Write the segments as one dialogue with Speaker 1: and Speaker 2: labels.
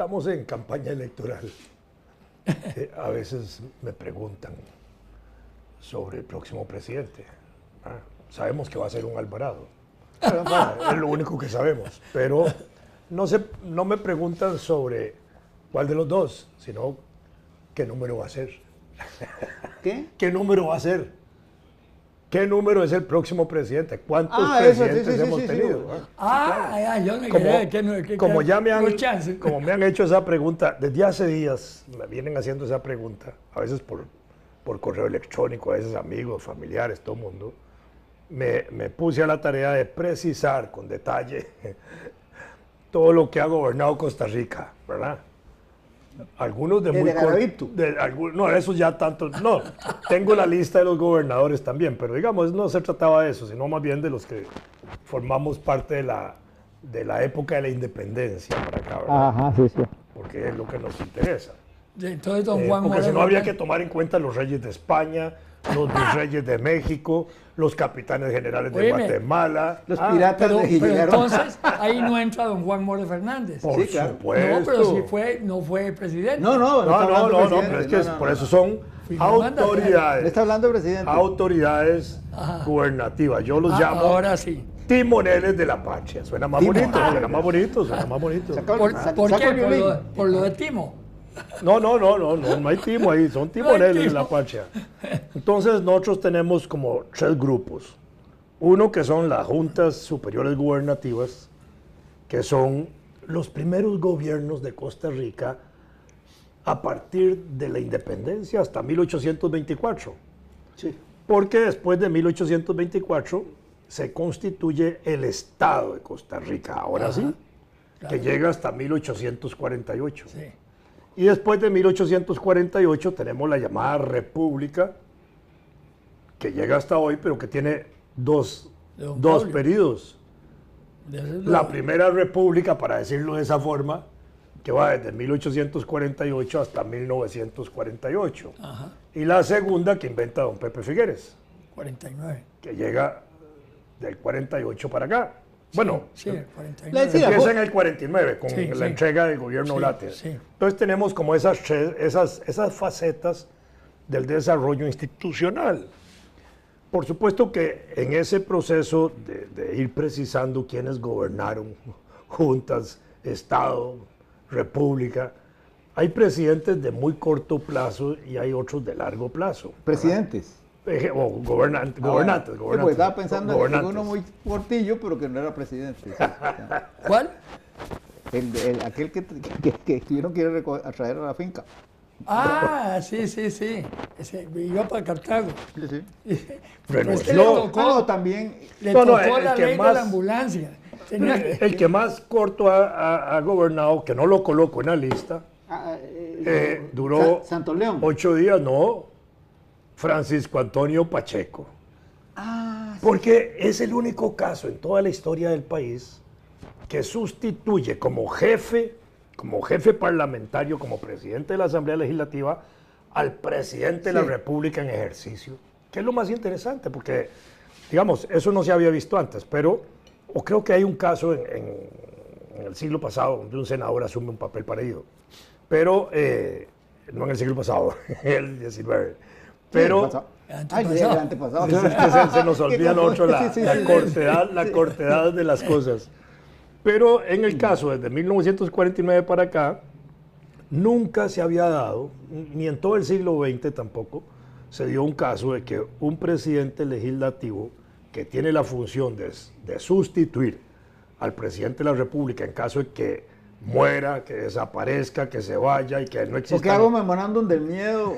Speaker 1: estamos en campaña electoral, a veces me preguntan sobre el próximo presidente. Sabemos que va a ser un Alvarado. Es lo único que sabemos. Pero no me preguntan sobre cuál de los dos, sino qué número va a ser.
Speaker 2: ¿Qué?
Speaker 1: ¿Qué número va a ser? ¿Qué número es el próximo presidente? ¿Cuántos
Speaker 2: Eso,
Speaker 1: presidentes
Speaker 2: sí,
Speaker 1: hemos
Speaker 2: sí,
Speaker 1: tenido?
Speaker 3: Yo me
Speaker 1: Como,
Speaker 3: quedé
Speaker 1: como ya me han,
Speaker 3: no chance.
Speaker 1: como me han hecho esa pregunta, desde hace días me vienen haciendo esa pregunta, a veces por correo electrónico, a veces amigos, familiares, todo el mundo, me puse a la tarea de precisar con detalle todo lo que ha gobernado Costa Rica, ¿verdad? Algunos de muy
Speaker 2: Garavito.
Speaker 1: No, eso ya tanto. No, tengo la lista de los gobernadores también, pero digamos, no se trataba de eso, sino más bien de los que formamos parte de la época de la independencia para acá, ¿verdad?
Speaker 2: Ajá, sí, sí.
Speaker 1: Porque es lo que nos interesa.
Speaker 3: Entonces, don Juan
Speaker 1: Porque si no
Speaker 3: Moreno,
Speaker 1: habría que tomar en cuenta los reyes de España, los virreyes de México, los capitanes generales de
Speaker 3: Óyeme,
Speaker 1: Guatemala.
Speaker 2: Los piratas
Speaker 3: pero
Speaker 2: de Higuero.
Speaker 3: entonces ahí no entra don Juan More Fernández.
Speaker 1: Por
Speaker 2: Sí, claro.
Speaker 1: supuesto.
Speaker 3: No, pero si no fue presidente.
Speaker 2: No,
Speaker 1: No,
Speaker 2: está hablando
Speaker 1: pero es que
Speaker 2: presidente.
Speaker 1: por eso son autoridades.
Speaker 2: Le está hablando presidente.
Speaker 1: Autoridades gubernativas. Yo los llamo
Speaker 3: Ahora sí.
Speaker 1: timoneles de la patria. Suena más bonito,
Speaker 2: Timoneles.
Speaker 1: suena más bonito, suena más bonito.
Speaker 3: ¿Por qué? Por lo de Timo.
Speaker 1: No hay timo ahí, son timoneles de la patria. Entonces nosotros tenemos como tres grupos. Uno que son las juntas superiores gubernativas, que son los primeros gobiernos de Costa Rica a partir de la independencia hasta 1824.
Speaker 2: Sí.
Speaker 1: Porque después de 1824 se constituye el Estado de Costa Rica, ahora sí,
Speaker 3: claro.
Speaker 1: que llega hasta 1848.
Speaker 3: Sí.
Speaker 1: Y después de 1848 tenemos la llamada República, que llega hasta hoy, pero que tiene dos periodos. La primera República, para decirlo de esa forma, que va desde 1848 hasta 1948.
Speaker 3: Ajá.
Speaker 1: Y la segunda, que inventa don Pepe Figueres,
Speaker 3: 49.
Speaker 1: que llega del 48 para acá. Bueno,
Speaker 3: Sí, 49.
Speaker 2: Le decía,
Speaker 1: empieza en el 49 con
Speaker 3: Sí,
Speaker 1: la
Speaker 3: sí.
Speaker 1: entrega del gobierno
Speaker 3: Sí,
Speaker 1: Blatter.
Speaker 3: sí.
Speaker 1: Entonces tenemos como esas facetas del desarrollo institucional. Por supuesto que en ese proceso de ir precisando quiénes gobernaron, juntas, Estado, República, hay presidentes de muy corto plazo y hay otros de largo plazo.
Speaker 2: Presidentes.
Speaker 1: O gobernantes.
Speaker 2: Sí, pues estaba pensando en uno muy cortillo, pero que no era presidente.
Speaker 3: ¿Cuál?
Speaker 2: Aquel que no quiere traer a la finca.
Speaker 3: Sí. Ese iba para Cartago.
Speaker 2: Sí.
Speaker 3: Pero es que
Speaker 1: Renunció.
Speaker 2: También.
Speaker 3: le
Speaker 1: No,
Speaker 3: tocó
Speaker 1: el
Speaker 3: la
Speaker 1: que
Speaker 3: ley de
Speaker 1: más-
Speaker 3: la ambulancia. Tenía que-
Speaker 1: El que más corto ha gobernado, que no lo coloco en la lista, duró
Speaker 2: Santo León.
Speaker 1: 8 días, no, Francisco Antonio Pacheco.
Speaker 2: Ah,
Speaker 1: Porque es el único caso en toda la historia del país que sustituye como jefe parlamentario, como presidente de la Asamblea Legislativa, al presidente de la
Speaker 2: Sí.
Speaker 1: República en ejercicio. Que es lo más interesante, porque, digamos, eso no se había visto antes, pero, o creo que hay un caso en el siglo pasado donde un senador asume un papel parecido, pero no en el siglo pasado, el 19. Pero
Speaker 3: Antepasado.
Speaker 2: el antepasado.
Speaker 1: es que se nos olvida a nosotros
Speaker 2: Sí,
Speaker 1: la cortedad de las cosas. Pero en el caso, desde 1949 para acá, nunca se había dado, ni en todo el siglo XX tampoco, se dio un caso de que un presidente legislativo que tiene la función de sustituir al presidente de la República en caso de que muera, que desaparezca, que se vaya y que no exista.
Speaker 2: Porque hago memorándum del miedo,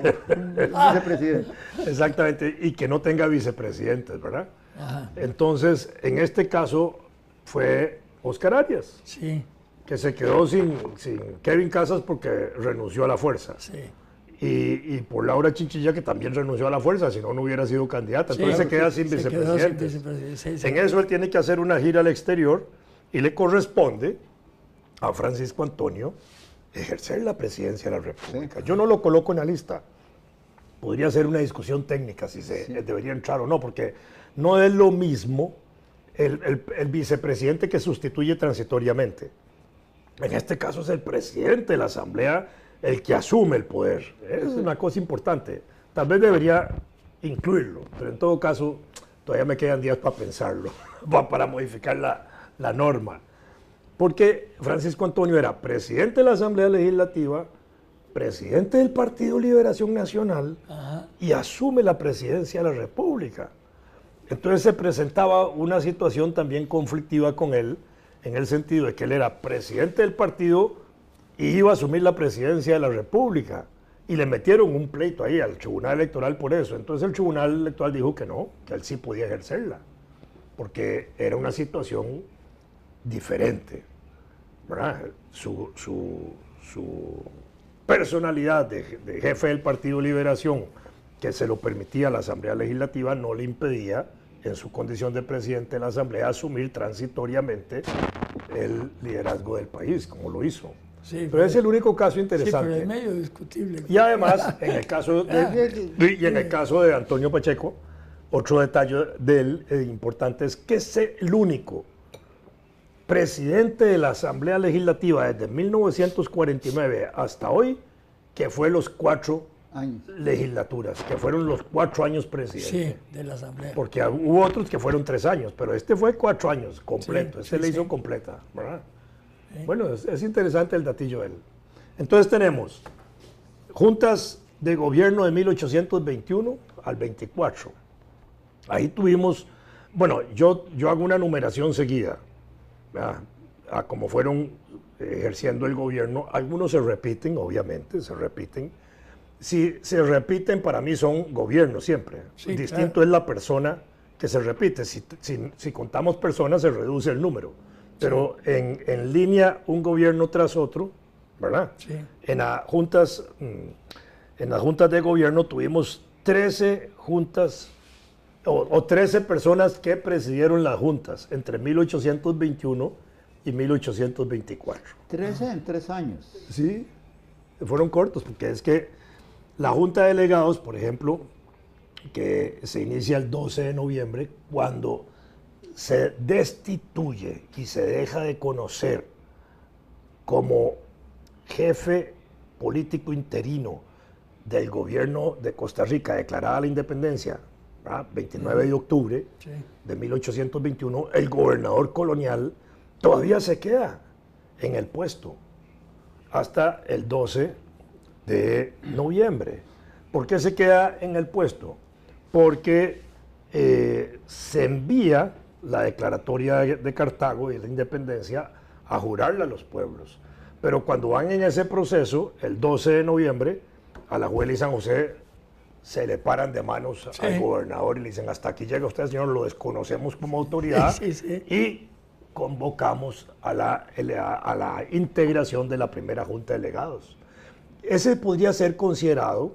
Speaker 2: vicepresidente.
Speaker 1: Exactamente, y que no tenga vicepresidentes, ¿verdad?
Speaker 3: Ajá.
Speaker 1: Entonces, en este caso fue Óscar Arias,
Speaker 3: Sí,
Speaker 1: que se quedó sin Kevin Casas porque renunció a la fuerza.
Speaker 3: sí.
Speaker 1: Y por Laura Chinchilla, que también renunció a la fuerza, si no, no hubiera sido candidata. Entonces
Speaker 3: Sí,
Speaker 1: se queda sin
Speaker 3: se quedó sin
Speaker 1: vicepresidentes.
Speaker 3: vicepresidente, sí, sí.
Speaker 1: En eso él tiene que hacer una gira al exterior y le corresponde a Francisco Antonio ejercer la presidencia de la República. Yo no lo coloco en la lista. Podría ser una discusión técnica si se debería entrar o no, porque no es lo mismo el vicepresidente que sustituye transitoriamente. En este caso es el presidente de la Asamblea el que asume el poder. Es una cosa importante. Tal vez debería incluirlo, pero en todo caso todavía me quedan días para pensarlo, para modificar la norma. Porque Francisco Antonio era presidente de la Asamblea Legislativa, presidente del Partido Liberación Nacional y asume la presidencia de la República. Entonces se presentaba una situación también conflictiva con él, en el sentido de que él era presidente del partido y iba a asumir la presidencia de la República. Y le metieron un pleito ahí al Tribunal Electoral por eso. Entonces el Tribunal Electoral dijo que no, que él sí podía ejercerla, porque era una situación diferente, ¿verdad? Su personalidad de jefe del Partido Liberación, que se lo permitía a la Asamblea Legislativa, no le impedía, en su condición de presidente de la Asamblea, asumir transitoriamente el liderazgo del país, como lo hizo.
Speaker 3: Sí,
Speaker 1: pero es el único caso interesante.
Speaker 3: Sí, pero es medio discutible.
Speaker 1: Y además, en el caso de Antonio Pacheco, otro detalle de él importante es que es el único presidente de la Asamblea Legislativa desde 1949 hasta hoy que fue los 4 legislaturas, que fueron los 4 años presidente.
Speaker 3: Sí, de la Asamblea.
Speaker 1: Porque hubo otros que fueron 3 años, pero este fue 4 años completo,
Speaker 3: Sí,
Speaker 1: le hizo completa, ¿verdad? Sí. Bueno, es interesante el datillo de él. Entonces tenemos juntas de gobierno de 1821 al 24. Ahí tuvimos, bueno, yo hago una numeración seguida, ¿verdad? A como fueron ejerciendo el gobierno. Algunos se repiten, obviamente, se repiten. Si se repiten, para mí son gobiernos siempre.
Speaker 3: Sí,
Speaker 1: distinto
Speaker 3: claro.
Speaker 1: es la persona que se repite. Si contamos personas, se reduce el número. Pero en línea, un gobierno tras otro, ¿verdad?
Speaker 3: Sí.
Speaker 1: En las juntas de gobierno tuvimos 13 juntas o 13 personas que presidieron las juntas entre 1821 y 1824.
Speaker 2: 13 en 3 años.
Speaker 1: Sí, fueron cortos, porque es que la Junta de Delegados, por ejemplo, que se inicia el 12 de noviembre, cuando se destituye y se deja de conocer como jefe político interino del gobierno de Costa Rica, declarada la independencia, ¿verdad? 29 de octubre
Speaker 3: Sí.
Speaker 1: de 1821, el gobernador colonial todavía se queda en el puesto hasta el 12 de noviembre. ¿Por qué se queda en el puesto? Porque se envía la declaratoria de Cartago y la independencia a jurarla a los pueblos. Pero cuando van en ese proceso, el 12 de noviembre, Alajuela y San José se le paran de manos
Speaker 3: Sí.
Speaker 1: al gobernador y le dicen: hasta aquí llega usted, señor, lo desconocemos como autoridad.
Speaker 3: Sí, sí.
Speaker 1: Y convocamos a la integración de la primera Junta de Delegados. Ese podría ser considerado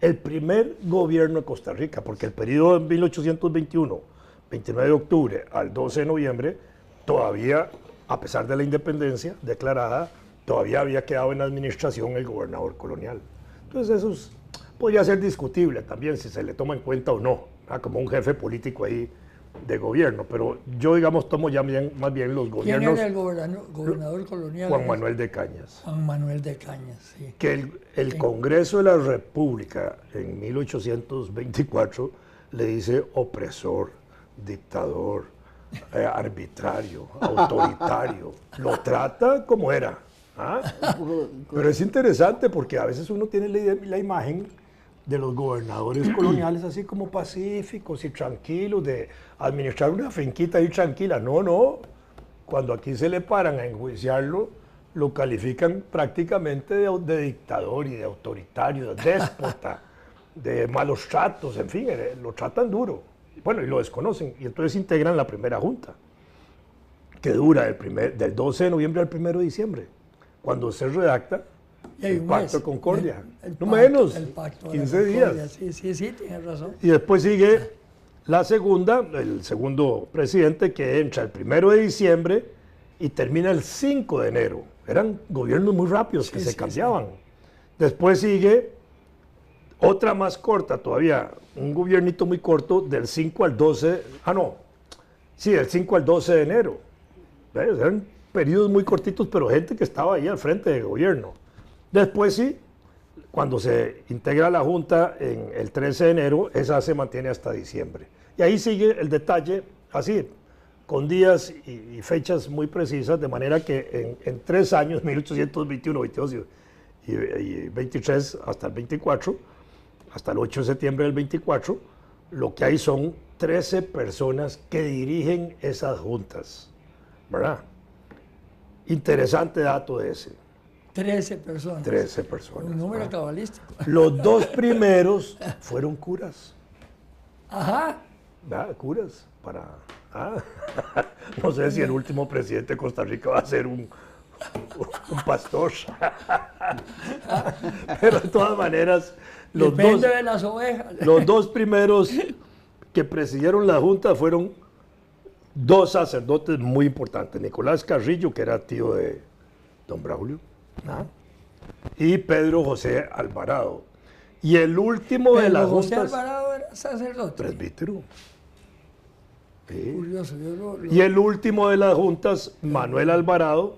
Speaker 1: el primer gobierno de Costa Rica, porque el periodo de 1821, 29 de octubre al 12 de noviembre, todavía, a pesar de la independencia declarada, todavía había quedado en administración el gobernador colonial. Entonces eso podría ser discutible también, si se le toma en cuenta o no, ¿verdad? Como un jefe político ahí de gobierno, pero yo, digamos, tomo ya más bien los
Speaker 3: ¿Quién
Speaker 1: gobiernos.
Speaker 3: era el gobernador colonial?
Speaker 1: Juan Manuel de Cañas.
Speaker 3: Juan Manuel de Cañas, sí.
Speaker 1: Que el Congreso de la República en 1824 le dice opresor, dictador, arbitrario, autoritario. Lo trata como era. ¿Ah? Pero es interesante porque a veces uno tiene la imagen de los gobernadores coloniales así como pacíficos y tranquilos, de administrar una finquita ahí tranquila. No. Cuando aquí se le paran a enjuiciarlo, lo califican prácticamente de dictador y de autoritario, de déspota, de malos tratos, en fin, lo tratan duro. Bueno, y lo desconocen, y entonces integran la primera junta, que dura del 12 de noviembre al 1 de diciembre, cuando se redacta el Pacto de Concordia. No menos,
Speaker 3: el pacto
Speaker 1: 15
Speaker 3: de la Concordia.
Speaker 1: días.
Speaker 3: Sí, tienes razón.
Speaker 1: Y después sigue la segunda, el segundo presidente, que entra el 1 de diciembre y termina el 5 de enero. Eran gobiernos muy rápidos que se cambiaban. Después sigue otra más corta todavía, un gobiernito muy corto del 5 al 12, del 5 al 12 de enero. ¿Ves? Eran periodos muy cortitos, pero gente que estaba ahí al frente del gobierno. Después sí, cuando se integra la Junta en el 13 de enero, esa se mantiene hasta diciembre. Y ahí sigue el detalle así, con días y fechas muy precisas, de manera que en 3 años, 1821, 22 y 23 hasta el 24, hasta el 8 de septiembre del 24, lo que hay son 13 personas que dirigen esas juntas, ¿verdad? Interesante dato ese.
Speaker 3: 13 personas.
Speaker 1: 13 personas.
Speaker 3: Un número cabalístico.
Speaker 1: Los 2 primeros fueron curas.
Speaker 3: Ajá.
Speaker 1: ¿Verdad? Curas para... No sé si el último presidente de Costa Rica va a ser un pastor. Pero de todas maneras,
Speaker 3: Depende de las ovejas.
Speaker 1: los 2 primeros que presidieron la Junta fueron 2 sacerdotes muy importantes. Nicolás Carrillo, que era tío de don Braulio, y Pedro José Alvarado. Y el último de las
Speaker 3: José
Speaker 1: juntas...
Speaker 3: Alvarado era sacerdote.
Speaker 1: Presbítero. Sí.
Speaker 3: Curioso.
Speaker 1: Y el último de las juntas, Manuel Alvarado,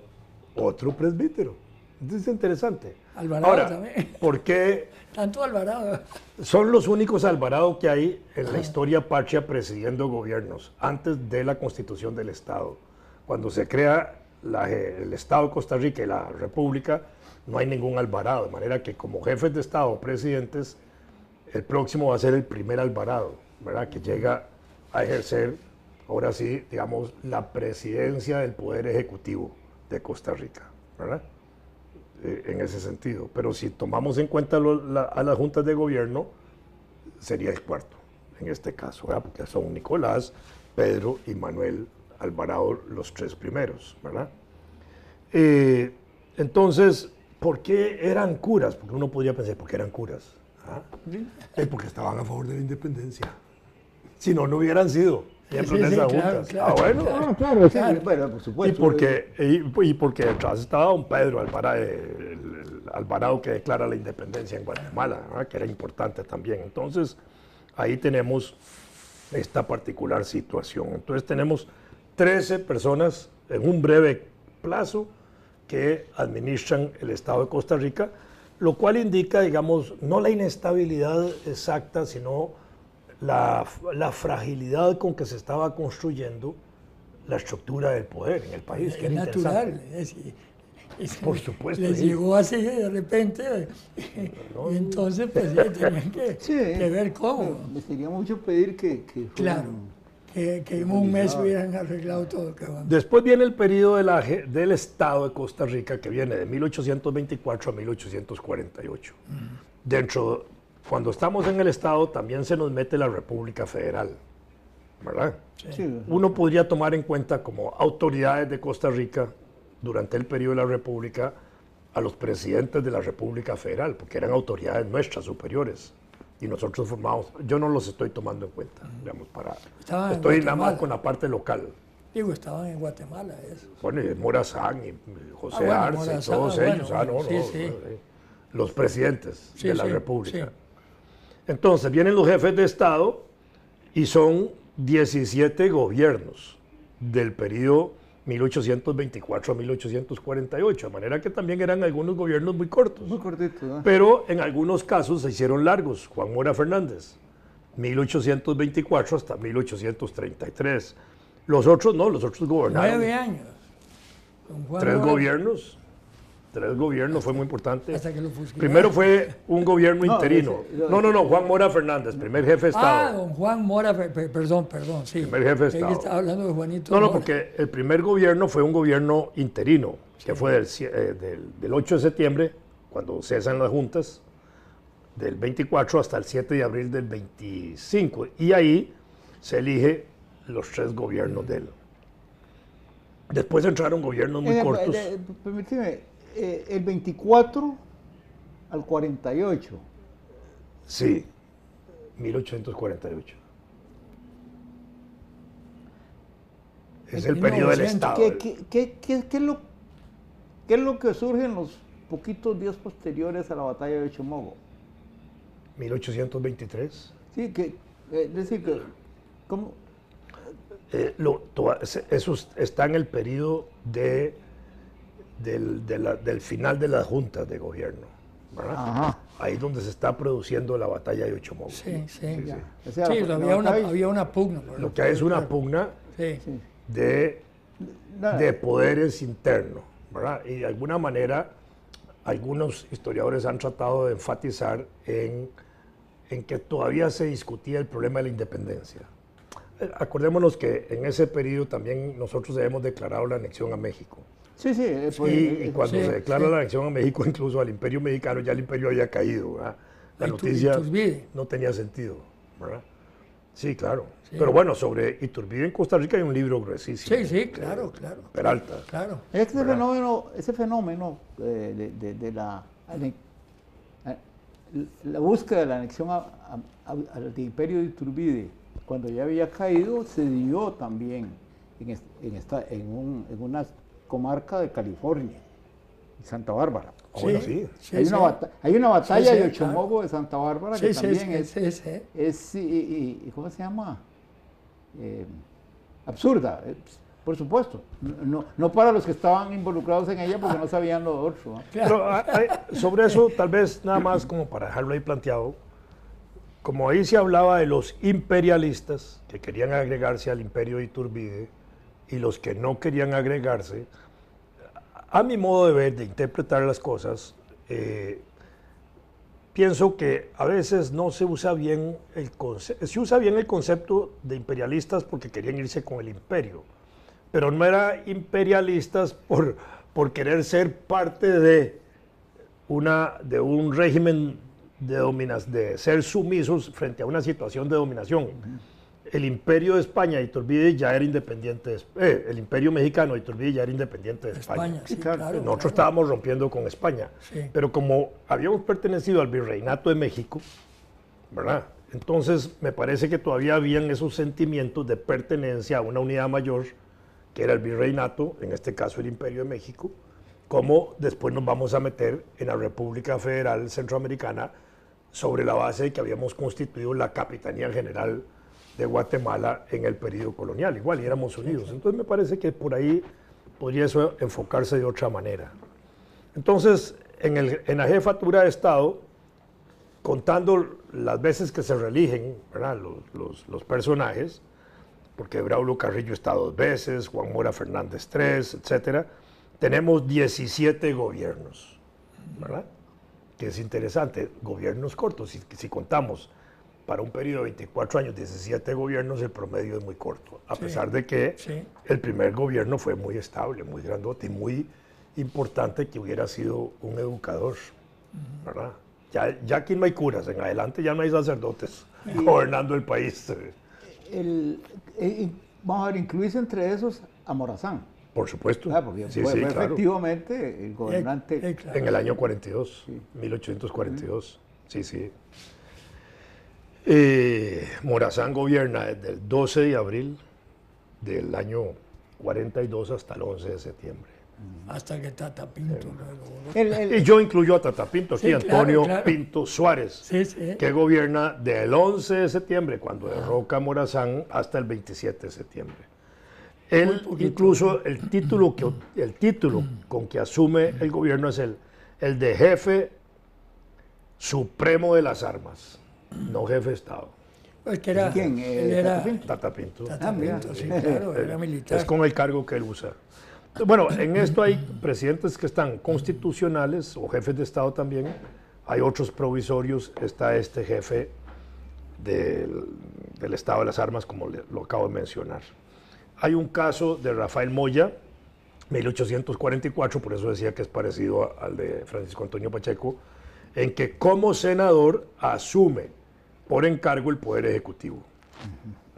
Speaker 1: otro presbítero. Entonces es interesante.
Speaker 3: Alvarado
Speaker 1: Ahora,
Speaker 3: también.
Speaker 1: ¿por qué
Speaker 3: Tanto Alvarado.
Speaker 1: son los únicos Alvarado que hay en la historia patria presidiendo gobiernos antes de la Constitución del Estado? Cuando se crea el Estado de Costa Rica y la República, no hay ningún Alvarado, de manera que como jefes de Estado o presidentes, el próximo va a ser el primer Alvarado, ¿verdad? Que llega a ejercer, ahora sí, digamos, la presidencia del Poder Ejecutivo de Costa Rica, ¿verdad? En ese sentido. Pero si tomamos en cuenta a las juntas de gobierno, sería el cuarto, en este caso, ¿verdad? Porque son Nicolás, Pedro y Manuel Alvarado los 3 primeros, ¿verdad? Entonces, ¿por qué eran curas? Porque uno podría pensar, ¿por qué eran curas? Porque estaban a favor de la independencia. Si no, no hubieran sido miembros de esas juntas.
Speaker 3: Claro,
Speaker 1: Bueno.
Speaker 2: Claro, sí, bueno, por supuesto.
Speaker 1: Y porque detrás estaba don Pedro Alvarado, el Alvarado que declara la independencia en Guatemala, ¿verdad? Que era importante también. Entonces, ahí tenemos esta particular situación. Entonces, tenemos 13 personas en un breve plazo que administran el Estado de Costa Rica, lo cual indica, digamos, no la inestabilidad exacta, sino la fragilidad con que se estaba construyendo la estructura del poder en el país, que
Speaker 3: Es
Speaker 1: era
Speaker 3: natural.
Speaker 1: Por supuesto.
Speaker 3: Les
Speaker 1: sí.
Speaker 3: llegó así de repente. Y entonces, pues ya tenían que ver cómo.
Speaker 2: Me sería mucho pedir que
Speaker 3: Claro. Que en un mes hubieran arreglado todo.
Speaker 1: Después viene el periodo del Estado de Costa Rica, que viene de 1824 a 1848. Cuando estamos en el Estado, también se nos mete la República Federal, ¿verdad?
Speaker 2: Sí.
Speaker 1: Uno podría tomar en cuenta como autoridades de Costa Rica, durante el periodo de la República, a los presidentes de la República Federal, porque eran autoridades nuestras, superiores. Y nosotros formamos, yo no los estoy tomando en cuenta, digamos, estoy nada más con la parte local.
Speaker 3: Digo, estaban en Guatemala eso.
Speaker 1: Bueno, y Morazán y José
Speaker 3: bueno,
Speaker 1: Arce
Speaker 3: Morazán,
Speaker 1: y todos ellos,
Speaker 3: sí.
Speaker 1: Los presidentes de la República.
Speaker 3: Sí.
Speaker 1: Entonces, vienen los jefes de Estado y son 17 gobiernos del periodo 1824 a 1848, de manera que también eran algunos gobiernos muy cortos.
Speaker 2: Muy cortito, ¿no?
Speaker 1: Pero en algunos casos se hicieron largos. Juan Mora Fernández, 1824 hasta 1833. Los otros no, los otros gobernaron.
Speaker 3: 9 años. Con Juan
Speaker 1: 3
Speaker 3: Mora,
Speaker 1: gobiernos. 3 gobiernos, fue muy importante.
Speaker 3: Hasta que lo fusilaron.
Speaker 1: Primero fue un gobierno
Speaker 2: No,
Speaker 1: interino.
Speaker 2: ese-
Speaker 1: No, Juan Mora Fernández, primer jefe de Estado.
Speaker 3: Don Juan Mora, perdón, sí.
Speaker 1: Primer jefe de
Speaker 3: Es que
Speaker 1: Estado.
Speaker 3: estaba hablando de Juanito
Speaker 1: No,
Speaker 3: Mora.
Speaker 1: porque el primer gobierno fue un gobierno interino, que fue del 8 de septiembre, cuando cesan las juntas, del 24 hasta el 7 de abril del 25. Y ahí se elige los 3 gobiernos de él. Después entraron gobiernos muy cortos.
Speaker 2: Permíteme, el 24 al 48.
Speaker 1: Sí, 1848. Es el periodo del
Speaker 3: 1900.
Speaker 1: Estado.
Speaker 2: ¿Qué es lo que surge en los poquitos días posteriores a la batalla de Chomogo?
Speaker 1: 1823.
Speaker 2: Sí, es decir, que ¿cómo?
Speaker 1: Eso está en el periodo del final de las juntas de gobierno, ¿verdad?
Speaker 2: Ajá.
Speaker 1: Ahí donde se está produciendo la batalla de Ochomogo.
Speaker 3: Sí.
Speaker 2: O sea,
Speaker 3: Sí, había una pugna.
Speaker 1: Lo que hay es una pugna
Speaker 3: Sí.
Speaker 1: de poderes internos, ¿verdad? Y de alguna manera algunos historiadores han tratado de enfatizar en que todavía se discutía el problema de la independencia. Acordémonos que en ese periodo también nosotros habíamos declarado la anexión a México.
Speaker 2: Sí.
Speaker 1: Y cuando
Speaker 3: sí,
Speaker 1: se declara
Speaker 3: sí.
Speaker 1: la anexión a México, incluso al Imperio Mexicano, ya el imperio había caído, ¿verdad? La noticia
Speaker 3: Iturbide.
Speaker 1: no tenía sentido, ¿verdad? Sí, claro.
Speaker 3: Sí.
Speaker 1: Pero bueno, sobre Iturbide en Costa Rica hay un libro gruesísimo.
Speaker 3: Sí, claro.
Speaker 1: Peralta.
Speaker 3: Claro.
Speaker 2: Ese fenómeno de la búsqueda de la anexión al imperio de Iturbide, cuando ya había caído, se dio también en una comarca de California, Santa Bárbara.
Speaker 1: Bueno, sí.
Speaker 2: Hay una batalla
Speaker 3: Sí,
Speaker 2: de Ochomogo de Santa Bárbara que también es ¿cómo se llama? Absurda, por supuesto. No para los que estaban involucrados en ella porque no sabían lo otro, ¿no?
Speaker 3: Claro.
Speaker 1: Pero sobre eso, tal vez nada más como para dejarlo ahí planteado, como ahí se hablaba de los imperialistas que querían agregarse al imperio de Iturbide y los que no querían agregarse, a mi modo de ver, de interpretar las cosas, pienso que a veces no se usa bien se usa bien el concepto de imperialistas porque querían irse con el imperio, pero no eran imperialistas por querer ser parte de un régimen de ser sumisos frente a una situación de dominación. El imperio de España, Iturbide, ya era independiente, el imperio mexicano, Iturbide, ya era independiente de España.
Speaker 3: Sí, claro.
Speaker 1: Nosotros estábamos rompiendo con España,
Speaker 3: Sí.
Speaker 1: pero como habíamos pertenecido al virreinato de México, ¿verdad? Entonces me parece que todavía habían esos sentimientos de pertenencia a una unidad mayor, que era el virreinato, en este caso el Imperio de México, como después nos vamos a meter en la República Federal Centroamericana sobre la base de que habíamos constituido la Capitanía General de Guatemala en el periodo colonial, igual, y éramos unidos. Entonces me parece que por ahí podría eso enfocarse de otra manera. Entonces, en la jefatura de Estado, contando las veces que se reeligen, ¿verdad?, los personajes, porque Braulio Carrillo está 2 veces, Juan Mora Fernández 3, etcétera, tenemos 17 gobiernos, ¿verdad? Que es interesante, gobiernos cortos, si contamos para un periodo de 24 años, 17 gobiernos, el promedio es muy corto, a pesar de que el primer gobierno fue muy estable, muy grandote y muy importante, que hubiera sido un educador, ¿verdad? Ya aquí no hay curas, en adelante ya no hay sacerdotes gobernando el país.
Speaker 2: Vamos a ver, incluirse entre esos a Morazán.
Speaker 1: Por supuesto.
Speaker 2: Porque
Speaker 1: sí,
Speaker 2: fue
Speaker 1: claro.
Speaker 2: efectivamente el gobernante.
Speaker 3: Claro.
Speaker 1: En el año 42, 1842. Sí. Morazán gobierna desde el 12 de abril del año 42 hasta el 11 de septiembre.
Speaker 3: Hasta que Tata Pinto luego.
Speaker 1: Y yo incluyo a Tata Pinto aquí,
Speaker 3: Sí,
Speaker 1: Antonio
Speaker 3: claro.
Speaker 1: Pinto Suárez,
Speaker 3: Sí.
Speaker 1: que gobierna del 11 de septiembre, cuando derroca a Morazán, hasta el 27 de septiembre. Él, incluso el título con que asume el gobierno es el de jefe supremo de las armas, no jefe de Estado.
Speaker 3: Pues que era,
Speaker 2: ¿Quién?
Speaker 3: él era
Speaker 1: Tata Pinto.
Speaker 3: Tata Pinto, sí, claro, era militar.
Speaker 1: Es con el cargo que él usa. Bueno, en esto hay presidentes que están constitucionales o jefes de Estado también. Hay otros provisorios. Está este jefe del Estado de las Armas, como lo acabo de mencionar. Hay un caso de Rafael Moya, 1844, por eso decía que es parecido al de Francisco Antonio Pacheco, en que como senador asume por encargo el Poder Ejecutivo.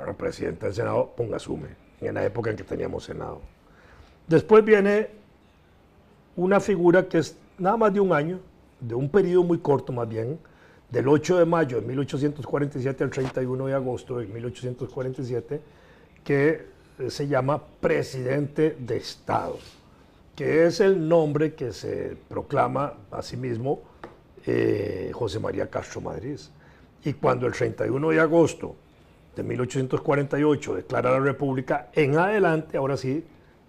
Speaker 1: El presidente del Senado asume, en la época en que teníamos Senado. Después viene una figura que es nada más de un año, de un periodo muy corto más bien, del 8 de mayo de 1847 al 31 de agosto de 1847, que se llama Presidente de Estado, que es el nombre que se proclama a sí mismo José María Castro Madrid. Y cuando el 31 de agosto de 1848 declara la República, en adelante, ahora sí,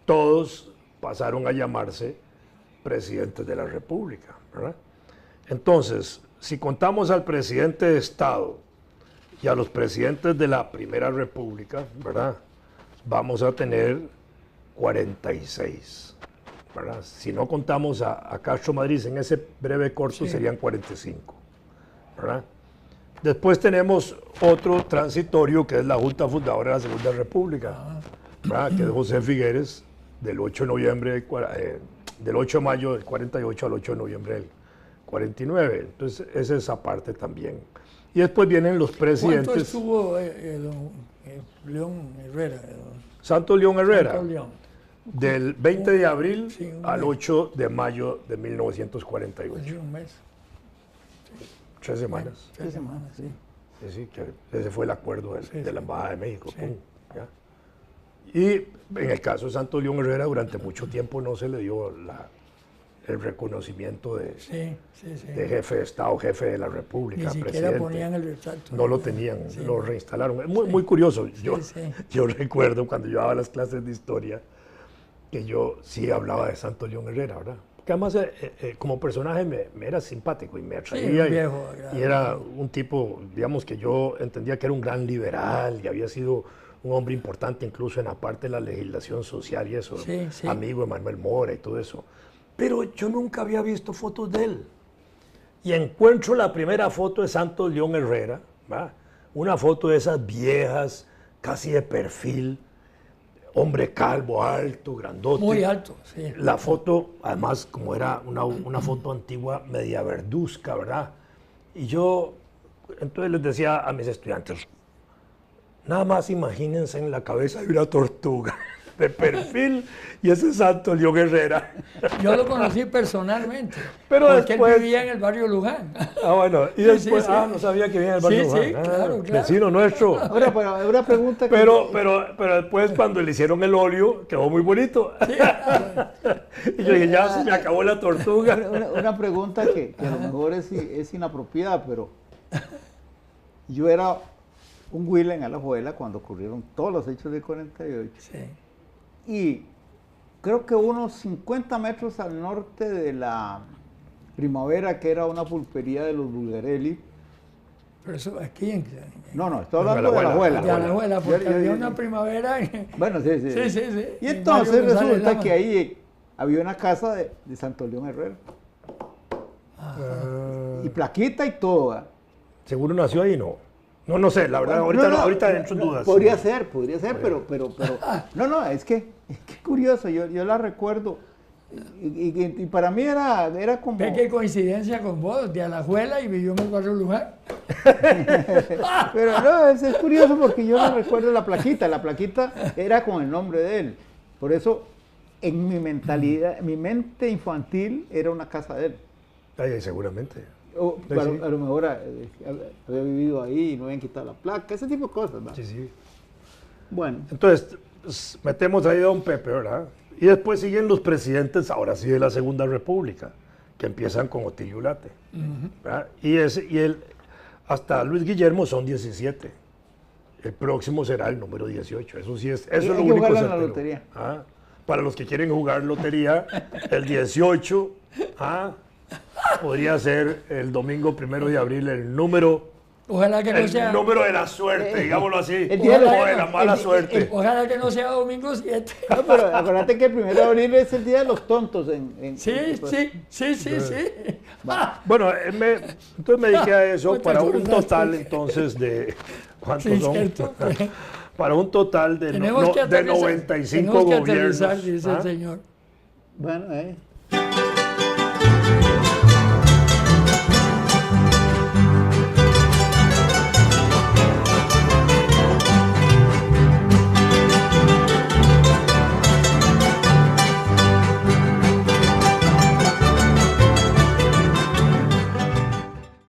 Speaker 1: todos pasaron a llamarse presidentes de la República, ¿verdad? Entonces, si contamos al presidente de Estado y a los presidentes de la Primera República, ¿verdad?, vamos a tener 46, ¿verdad? Si no contamos a Castro Madrid en ese breve corto, serían 45, ¿verdad? Después tenemos otro transitorio que es la Junta Fundadora de la Segunda República, ¿verdad?, que es José Figueres, del 8 de noviembre, del 8 de mayo del 48 al 8 de noviembre del 49. Entonces, esa es esa parte también. Y después vienen los presidentes.
Speaker 3: ¿Cuánto estuvo León Herrera?
Speaker 1: Santos León Herrera,
Speaker 3: Santos León.
Speaker 1: del 20 de abril
Speaker 3: Sí, un
Speaker 1: al
Speaker 3: mes.
Speaker 1: 8 de mayo de 1948.
Speaker 3: Pues sí, un mes.
Speaker 1: 3 semanas.
Speaker 3: 3 semanas, sí.
Speaker 1: Sí, que ese fue el acuerdo de la Embajada de México.
Speaker 3: Sí.
Speaker 1: Pum, ¿ya? Y en el caso de Santos León Herrera, durante mucho tiempo no se le dio el reconocimiento de
Speaker 3: Sí, sí, sí.
Speaker 1: jefe de Estado, jefe de la
Speaker 3: Ni
Speaker 1: República,
Speaker 3: siquiera
Speaker 1: presidente.
Speaker 3: ponían el retrato.
Speaker 1: No lo tenían,
Speaker 3: Sí.
Speaker 1: lo reinstalaron. Es muy, muy curioso. Yo,
Speaker 3: sí.
Speaker 1: yo recuerdo cuando yo daba las clases de historia que yo sí hablaba de Santos León Herrera, ¿verdad? Porque además como personaje me era simpático y me atraía.
Speaker 3: un viejo
Speaker 1: y era un tipo, digamos, que yo entendía que era un gran liberal y había sido un hombre importante incluso en la parte de la legislación social y eso,
Speaker 3: Sí, sí.
Speaker 1: amigo de Manuel Mora y todo eso. Pero yo nunca había visto fotos de él. Y encuentro la primera foto de Santos León Herrera, ¿va? Una foto de esas viejas, casi de perfil, hombre calvo, alto, grandote.
Speaker 3: Muy alto, sí.
Speaker 1: La foto, además, como era una foto antigua, media verduzca, ¿verdad? Y yo, entonces les decía a mis estudiantes, nada más imagínense en la cabeza de una tortuga de perfil y ese es Santos León Herrera.
Speaker 3: Yo lo conocí personalmente.
Speaker 1: Pero
Speaker 3: porque
Speaker 1: después-
Speaker 3: él vivía en el barrio Luján.
Speaker 1: Ah, bueno, y
Speaker 3: Sí,
Speaker 1: después,
Speaker 3: sí.
Speaker 1: no sabía que vivía en el barrio
Speaker 3: Sí,
Speaker 1: Luján.
Speaker 3: sí, claro.
Speaker 1: Vecino nuestro.
Speaker 2: Ahora, pero una pregunta que...
Speaker 1: Pero después cuando le hicieron el óleo, quedó muy bonito. Y yo dije, ya se me acabó la tortuga.
Speaker 2: Una pregunta que a lo mejor es inapropiada, pero yo era un Huila en Alajuela cuando ocurrieron todos los hechos del 48
Speaker 3: Sí.
Speaker 2: y creo que unos 50 metros al norte de la Primavera, que era una pulpería de los Bulgarelli.
Speaker 3: Pero eso aquí en
Speaker 2: No, estoy hablando de
Speaker 1: Alajuela.
Speaker 2: Alajuela.
Speaker 3: de Alajuela, porque
Speaker 2: Yo-
Speaker 3: había una primavera.
Speaker 2: Bueno, sí, sí.
Speaker 3: Sí, sí, sí.
Speaker 2: Y
Speaker 3: En
Speaker 2: entonces
Speaker 3: Mario González
Speaker 2: resulta
Speaker 3: Lama.
Speaker 2: que ahí había una casa de Santo León Herrera. Y plaquita y todo. ¿verdad?
Speaker 1: ¿Seguro nació ahí? No sé, la verdad, ahorita entro en dudas.
Speaker 2: Podría ser, pero no, es que curioso, yo la recuerdo y para mí era como...
Speaker 3: Ve qué coincidencia con vos, de Alajuela y vivió en el barrio Luján.
Speaker 2: Pero no, es curioso porque yo no recuerdo la plaquita era con el nombre de él, por eso en mi mentalidad, mi mente infantil era una casa de él.
Speaker 1: Ay, seguramente.
Speaker 2: O,
Speaker 1: Sí, sí.
Speaker 2: a lo mejor había vivido ahí y no habían quitado la placa, ese tipo de cosas, ¿verdad?
Speaker 1: Sí, sí.
Speaker 2: Bueno,
Speaker 1: Entonces, metemos ahí a don Pepe, ¿verdad? Y después siguen los presidentes, ahora sí de la Segunda República, que empiezan con Otilio Ulate, ¿verdad? Y hasta Luis Guillermo son 17. El próximo será el número 18. Eso sí eso es
Speaker 2: hay
Speaker 1: lo
Speaker 2: que
Speaker 1: único
Speaker 2: jugarla en la
Speaker 1: certero.
Speaker 2: lotería.
Speaker 1: Para los que quieren jugar lotería, el 18 podría ser el domingo 1 de abril el número
Speaker 3: Ojalá que no sea.
Speaker 1: El número de la suerte, digámoslo así.
Speaker 2: el día de
Speaker 1: O de la mala suerte.
Speaker 3: Ojalá que no sea domingo 7.
Speaker 2: No, pero acuérdate que el 1 de abril es el día de los tontos.
Speaker 3: Sí.
Speaker 1: Bueno, entonces me dediqué a eso
Speaker 3: No te
Speaker 1: para un
Speaker 3: acordaste.
Speaker 1: total entonces de... ¿Cuántos
Speaker 3: Sí,
Speaker 1: son?
Speaker 3: cierto.
Speaker 1: Para un total de,
Speaker 3: Tenemos que
Speaker 1: de
Speaker 3: aterrizar.
Speaker 1: 95
Speaker 3: Tenemos que
Speaker 1: gobiernos.
Speaker 3: aterrizar, dice el señor.
Speaker 2: Bueno,